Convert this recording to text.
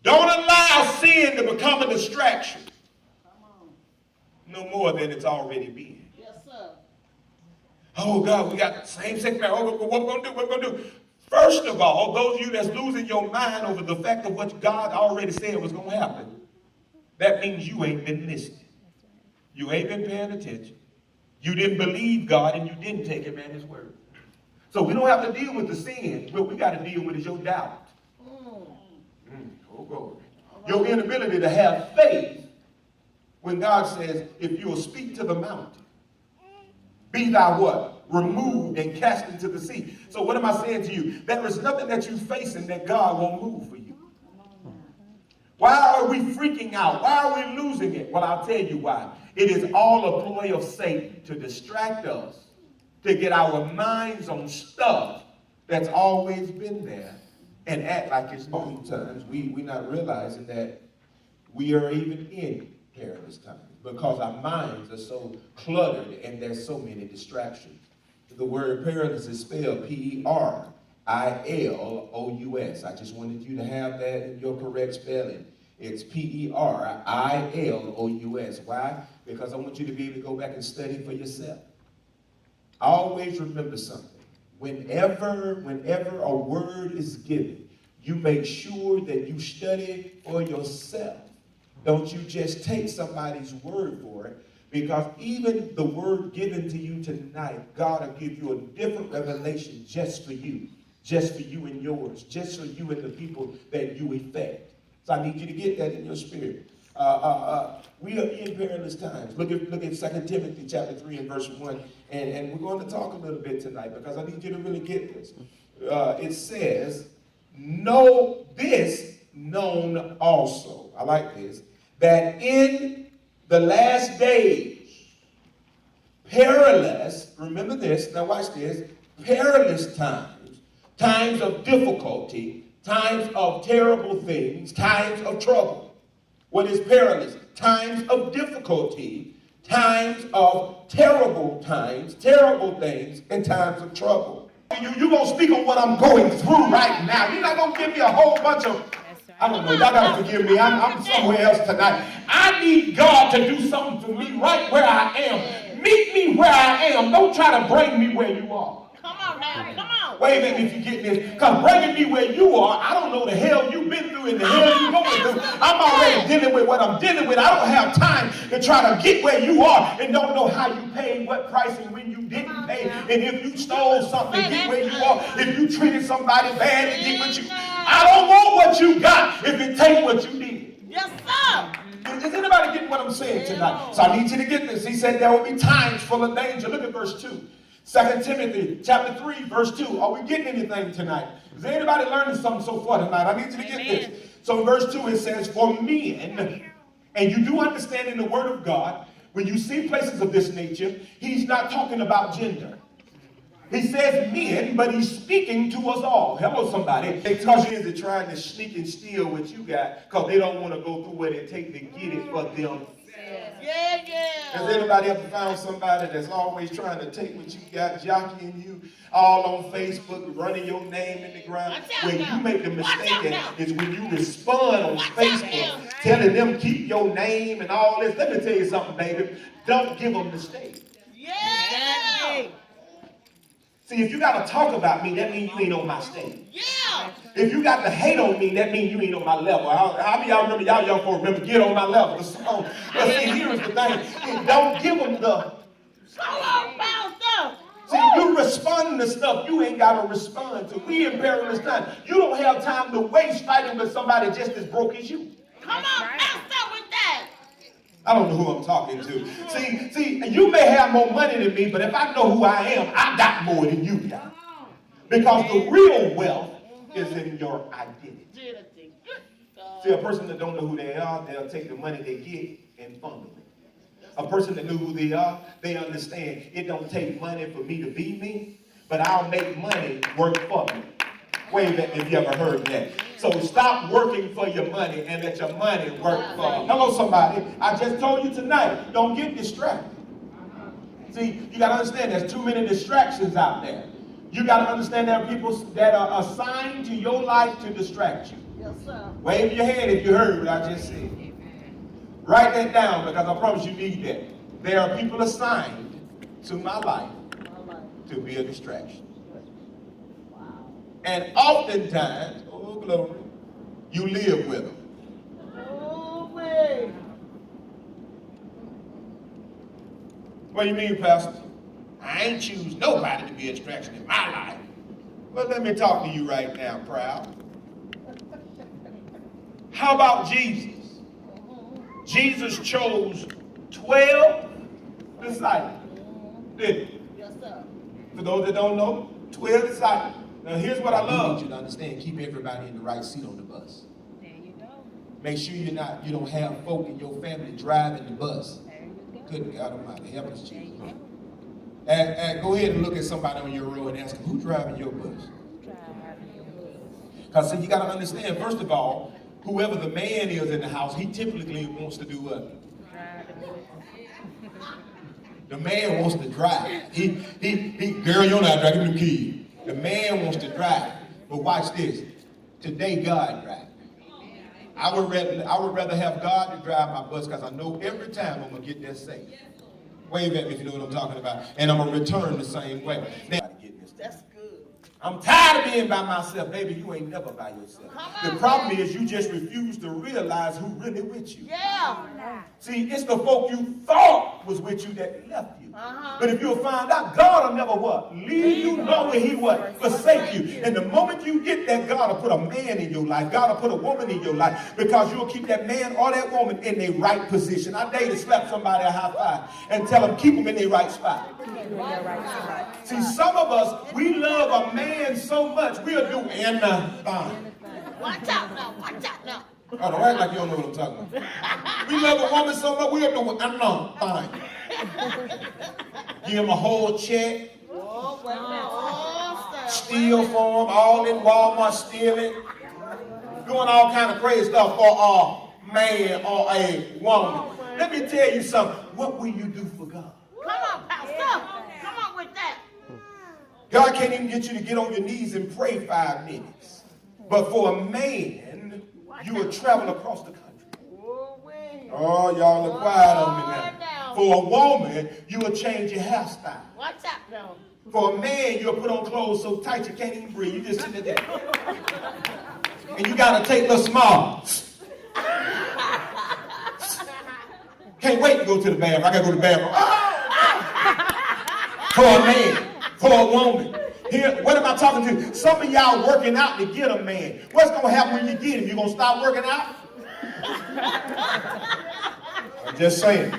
Don't allow sin to become a distraction no more than it's already been. Yes, sir. Oh, God, we got same-sex marriage. Oh, what we're going to do? What we're going to do? First of all, those of you that's losing your mind over the fact of what God already said was going to happen, that means you ain't been listening. You ain't been paying attention. You didn't believe God and you didn't take him at his word. So we don't have to deal with the sin. What we got to deal with is your doubt. Oh, glory. Your inability to have faith when God says, if you will speak to the mountain, be thou what? Removed and cast into the sea. So what am I saying to you? There is nothing that you're facing that God won't move for you. Why are we freaking out? Why are we losing it? Well, I'll tell you why. It is all a ploy of Satan to distract us, to get our minds on stuff that's always been there and act like it's new. Times we're not realizing that we are even in perilous times because our minds are so cluttered and there's so many distractions. The word perilous is spelled Perilous. I just wanted you to have that in your correct spelling. It's Perilous. Why? Because I want you to be able to go back and study for yourself. Always remember something. Whenever a word is given, you make sure that you study for yourself. Don't you just take somebody's word for it, because even the word given to you tonight, God will give you a different revelation just for you and yours, just for you and the people that you affect. So I need you to get that in your spirit. We are in perilous times. Look at 2 Timothy chapter 3 and verse 1. And we're going to talk a little bit tonight because I need you to really get this. It says, know this known also. I like this. That in the last days, perilous, remember this, now watch this, perilous times, times of difficulty, times of terrible things, times of trouble. What is perilous? Times of difficulty, times of terrible times, terrible things, and times of trouble. You're going to speak on what I'm going through right now. You're not going to give me a whole bunch of, I don't know, y'all got to forgive me. I'm somewhere else tonight. I need God to do something for me right where I am. Meet me where I am. Don't try to bring me where you are. Come on now, come on. Wait a minute if you get this. Because bringing me where you are, I don't know the hell you've been through and the hell you're going through. I'm already dealing with what I'm dealing with. I don't have time to try to get where you are and don't know how you paid, what price, and when you didn't pay. And if you stole something, get where you are. If you treated somebody bad and get what you... I don't want what you got if it take what you did. Yes, sir. Is anybody getting what I'm saying tonight? So I need you to get this. He said there will be times full of danger. Look at verse 2. 2 Timothy chapter 3, verse 2. Are we getting anything tonight? Is anybody learning something so far tonight? I need you to get this. So in verse 2 it says, for men, and you do understand in the word of God, when you see places of this nature, he's not talking about gender. He says men, but he's speaking to us all. Hello, somebody. Because they're trying to sneak and steal what you got because they don't want to go through what it takes to get it for them. Yeah. Has anybody ever found somebody that's always trying to take what you got, jockeying you all on Facebook, running your name in the ground? When you make the mistake is when you respond on Facebook, telling them keep your name and all this. Let me tell you something, baby. Don't give them the stage. Yeah. See, if you got to talk about me, that means you ain't on my stage. Yeah. If you got to hate on me, that means you ain't on my level. How many y'all remember, y'all young folks remember, get on my level? But see, here's the thing. Don't give them the... See, you responding to stuff you ain't got to respond to. We in perilous time. You don't have time to waste fighting with somebody just as broke as you. Come on, pastor, with that. I don't know who I'm talking to. See, you may have more money than me, but if I know who I am, I got more than you got. Because the real wealth is in your identity. See, a person that don't know who they are, they'll take the money they get and funnel it. A person that knew who they are, they understand it don't take money for me to be me, but I'll make money work for me. Wave at me if you ever heard that. So stop working for your money and let your money work for you. Hello, somebody. I just told you tonight, don't get distracted. See, you got to understand there's too many distractions out there. You got to understand there are people that are assigned to your life to distract you. Yes, sir. Wave your hand if you heard what I just said. Write that down because I promise you need that. There are people assigned to my life to be a distraction. And oftentimes, oh glory, you live with them. Oh, man. What do you mean, Pastor? I ain't choose nobody to be a distraction in my life. Well, let me talk to you right now, proud. How about Jesus? Jesus chose 12 disciples. Didn't he? Yes, sir. For those that don't know, 12 disciples. Now here's what I I love. need you to understand, keep everybody in the right seat on the bus. There you go. Make sure you don't have folk in your family driving the bus. There you go. Good God Almighty, help us, There you Jesus. go. And go ahead and look at somebody on your row and ask them, who's driving your bus? Try having your way. Because see, you got to understand, first of all, whoever the man is in the house, he typically wants to do what? Try the way. The man wants to drive. Girl, you're not driving the key. The man wants to drive. But watch this. Today, God drives. I would rather have God to drive my bus because I know every time I'm going to get there safe. Wave at me if you know what I'm talking about. And I'm going to return the same way. Now, That's good. I'm tired of being by myself. Baby, you ain't never by yourself. Come The on, problem man. is you just refuse to realize who really with you. Yeah. See, it's the folk you thought was with you that left you. Uh-huh. But if you'll find out, God will never what? Leave you, nor will he what? Forsake you. And the moment you get that, God will put a man in your life. God will put a woman in your life because you'll keep that man or that woman in their right position. I dare you to slap somebody a high five and tell them, keep them in their right spot. See, some of us, we love a man so much, we'll do anything. Watch out now. Watch out now. oh, don't act like you don't know what I'm talking about. We love a woman so much, we'll do anything. Give him a whole check, Oh, wait a minute. Oh, sir. Steal for them, all in Walmart stealing, doing all kind of crazy stuff for a man or a woman. Let me tell you something. What will you do for God? Come on, Pastor. Come on with that. God can't even get you to get on your knees and pray 5 minutes. But for a man, you will travel across the country. Oh, wait. Oh, y'all are quiet on me now. For a woman, you will change your hairstyle. Watch out now. For a man, you'll put on clothes so tight you can't even breathe. You just sit there. And you got to take the small. Can't wait to go to the bathroom. I got to go to the bathroom. For a man, for a woman. Here, what am I talking to? Some of y'all working out to get a man. What's going to happen when you get him? You going to stop working out? I'm just saying.